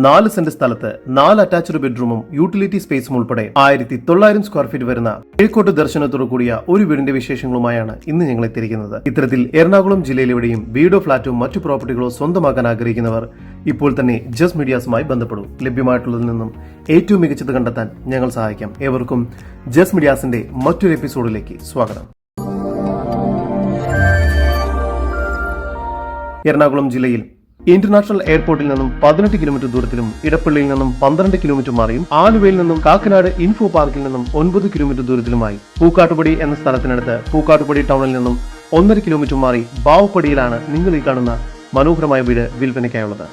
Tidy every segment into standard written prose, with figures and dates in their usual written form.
4 saint സ്ഥലത്ത് 4 attached ബെഡ്റൂമും utility സ്പേസും ഉൾപ്പെടെ 1900 സ്ക്വയർ ഫീറ്റ് വരുന്ന കിഴക്കോട്ട് ദർശനത്തോടു കൂടിയ ഒരു വീടിന്റെ വിശേഷങ്ങളുമായാണ് ഇന്ന് ഞങ്ങൾ എത്തിയിരിക്കുന്നത്. ഇത്തരത്തിൽ എറണാകുളം ജില്ലയിലെവിടെയും വീടോ ഫ്ളാറ്റോ മറ്റു പ്രോപ്പർട്ടികളോ സ്വന്തമാക്കാൻ ആഗ്രഹിക്കുന്നവർ ഇപ്പോൾ തന്നെ ജസ് മീഡിയാസുമായി ബന്ധപ്പെടൂ. ലഭ്യമായിട്ടുള്ളതിൽ നിന്നും ഏറ്റവും മികച്ചത് കണ്ടെത്താൻ ഞങ്ങൾ സഹായിക്കാം. ഏവർക്കും ജസ് മീഡിയാസിന്റെ മറ്റൊരു എപ്പിസോഡിലേക്ക് സ്വാഗതം. എറണാകുളം ജില്ലയിൽ ഇന്റർനാഷണൽ എയർപോർട്ടിൽ നിന്നും 18 കിലോമീറ്റർ ദൂരത്തിലും ഇടപ്പള്ളിയിൽ നിന്നും 12 കിലോമീറ്റർ മാറിയും ആലുവയിൽ നിന്നും കാക്കനാട് ഇൻഫോ പാർക്കിൽ നിന്നും 9 കിലോമീറ്റർ ദൂരത്തിലുമായി പൂക്കാട്ടുപടി എന്ന സ്ഥലത്തിനടുത്ത് പൂക്കാട്ടുപടി ടൗണിൽ നിന്നും 1.5 കിലോമീറ്റർ മാറി ബാവുപ്പടിയിലാണ് നിങ്ങൾ ഈ കാണുന്ന മനോഹരമായ വീട് വിൽപ്പനയ്ക്കായുള്ളത്.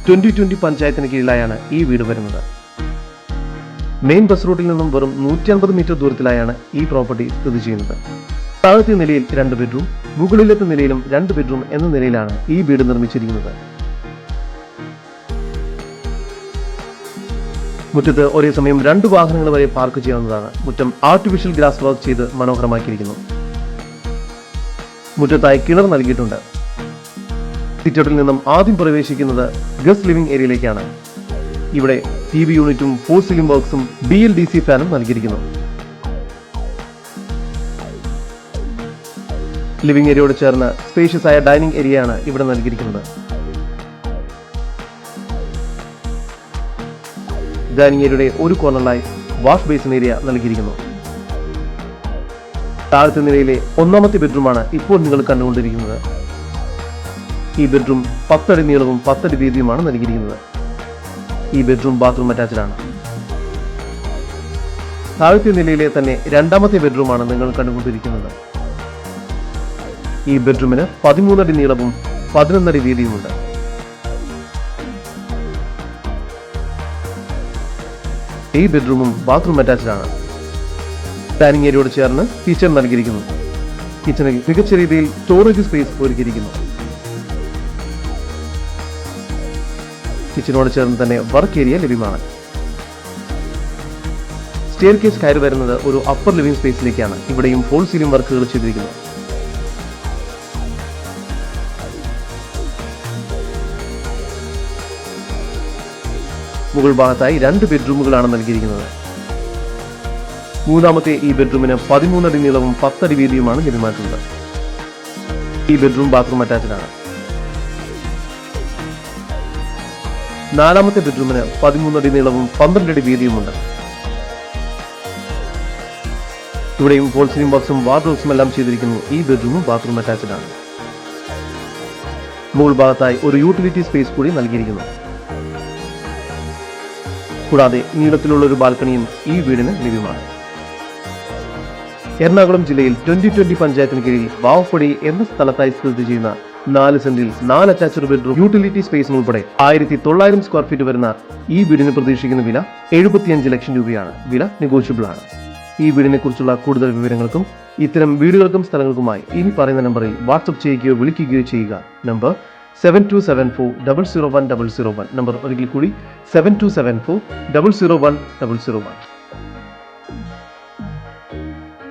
2020 പഞ്ചായത്തിന് കീഴിലായാണ് ഈ വീട് വരുന്നത്. മെയിൻ ബസ് റൂട്ടിൽ നിന്നും വെറും 150 മീറ്റർ ദൂരത്തിലായാണ് ഈ പ്രോപ്പർട്ടി സ്ഥിതി ചെയ്യുന്നത്. താഴത്തെ നിലയിൽ 2 ബെഡ്റൂം, മുകളിലത്തെ നിലയിലും 2 ബെഡ്റൂം എന്ന നിലയിലാണ് ഈ വീട് നിർമ്മിച്ചിരിക്കുന്നത്. മുറ്റത്ത് ഒരേ സമയം 2 വാഹനങ്ങൾ വരെ പാർക്ക് ചെയ്യാവുന്നതാണ്. മുറ്റം ആർട്ടിഫിഷ്യൽ ഗ്രാസ് വർക്ക് ചെയ്ത് മനോഹരമാക്കിയിരിക്കുന്നു. മുറ്റത്തായി കിണർ നൽകിയിട്ടുണ്ട്. സിറ്റൗട്ടിൽ നിന്നും ആദ്യം പ്രവേശിക്കുന്നത് ഗസ്റ്റ് ലിവിംഗ് ഏരിയയിലേക്കാണ്. ഇവിടെ TV യൂണിറ്റും 4 സീലിംഗ് ബോക്സും BLDC ഫാനും നൽകിയിരിക്കുന്നു. ലിവിംഗ് ഏരിയയോട് ചേർന്ന് സ്പേഷ്യസ് ആയ ഡൈനിങ് ഏരിയയാണ് ഇവിടെ നൽകിയിരിക്കുന്നത്. ഡൈനിങ് ഏരിയയുടെ ഒരു കോർണറിലായി വാഷ് ബേസിൻ ഏരിയ നൽകിയിരിക്കുന്നു. താഴത്തെ നിലയിലെ 1ാമത്തെ ബെഡ്റൂമാണ് ഇപ്പോൾ നിങ്ങൾ കണ്ടുകൊണ്ടിരിക്കുന്നത്. ഈ ബെഡ്റൂം 10 അടി നീളവും 10 അടി വീതിയുമാണ് നൽകിയിരിക്കുന്നത്. ഈ ബെഡ്റൂം ബാത്റൂം അറ്റാച്ച്ഡ് ആണ്. താഴത്തെ നിലയിലെ തന്നെ 2ാമത്തെ ബെഡ്റൂമാണ് നിങ്ങൾ കണ്ടുകൊണ്ടിരിക്കുന്നത്. ഈ ബെഡ്റൂമിന് 13 അടി നീളവും 11 അടി വീതിയുമുണ്ട്. ഈ ബെഡ്റൂമും ബാത്റൂം അറ്റാച്ച്ഡ് ആണ്. ഡൈനിങ് ഏരിയയോട് ചേർന്ന് കിച്ചൺ നൽകിയിരിക്കുന്നു. കിച്ചണിൽ മികച്ച രീതിയിൽ സ്റ്റോറേജ് സ്പേസ് ഒരുക്കിയിരിക്കുന്നു. കിച്ചനോട് ചേർന്ന് തന്നെ വർക്ക് ഏരിയ ലഭ്യമാണ്. സ്റ്റെയർ കേസ് കയറി വരുന്നത് ഒരു അപ്പർ ലിവിംഗ് സ്പേസിലേക്കാണ്. ഇവിടെയും ഫോൾ സീലിംഗ് വർക്കുകൾ ചെയ്തിരിക്കുന്നു. മുകൾ ഭാഗത്തായി 2 ബെഡ്റൂമുകളാണ് നൽകിയിരിക്കുന്നത്. 3ാമത്തെ ഈ ബെഡ്റൂമിന് 13 അടി നീളവും 10 അടി വീതിയുമാണ് ലഭ്യമായിട്ടുള്ളത്. ഈ ബെഡ്റൂം ബാത്റൂം അറ്റാച്ച്ഡ് ആണ്. 4ാമത്തെ ബെഡ്റൂമിന് 13 അടി നീളവും 12 അടി വീതിയുമുണ്ട്. ഇവിടെയും ഫോൾ സീലിംഗ് ബോക്സും വാർഡ്രോബ്സും എല്ലാം ചെയ്തിരിക്കുന്നു. ഈ ബെഡ്റൂമും ബാത്റൂം അറ്റാച്ച്ഡ് ആണ്. മുകൾ ഭാഗത്തായി ഒരു യൂട്ടിലിറ്റി സ്പേസ് കൂടി നൽകിയിരിക്കുന്നു. കൂടാതെ നീളത്തിലുള്ള ഒരു ബാൽക്കണിയും ഈ വീടിന് ലഭ്യമാണ്. എറണാകുളം ജില്ലയിൽ 2020 പഞ്ചായത്തിന് കീഴിൽ ബാവുപ്പടി എന്ന സ്ഥലത്തായി സ്ഥിതി ചെയ്യുന്ന 4 സെന്റിൽ 4 അറ്റാച്ച്ഡ് ബെഡ്റൂം യൂട്ടിലിറ്റി സ്പേസും ഉൾപ്പെടെ 1900 സ്ക്വയർ ഫീറ്റ് വരുന്ന ഈ വീടിന് പ്രതീക്ഷിക്കുന്ന വില 75 ലക്ഷം രൂപയാണ്. വില നെഗോഷ്യബിൾ ആണ്. ഈ വീടിനെ കുറിച്ചുള്ള കൂടുതൽ വിവരങ്ങൾക്കും ഇത്തരം വീടുകൾക്കും സ്ഥലങ്ങൾക്കുമായി ഇനി പറയുന്ന നമ്പറിൽ വാട്സ്ആപ്പ് ചെയ്യുകയോ വിളിക്കുകയോ ചെയ്യുക. നമ്പർ 7274 001 001. നമ്പർ ഒരിക്കൽ കൂടി 7274 001 001.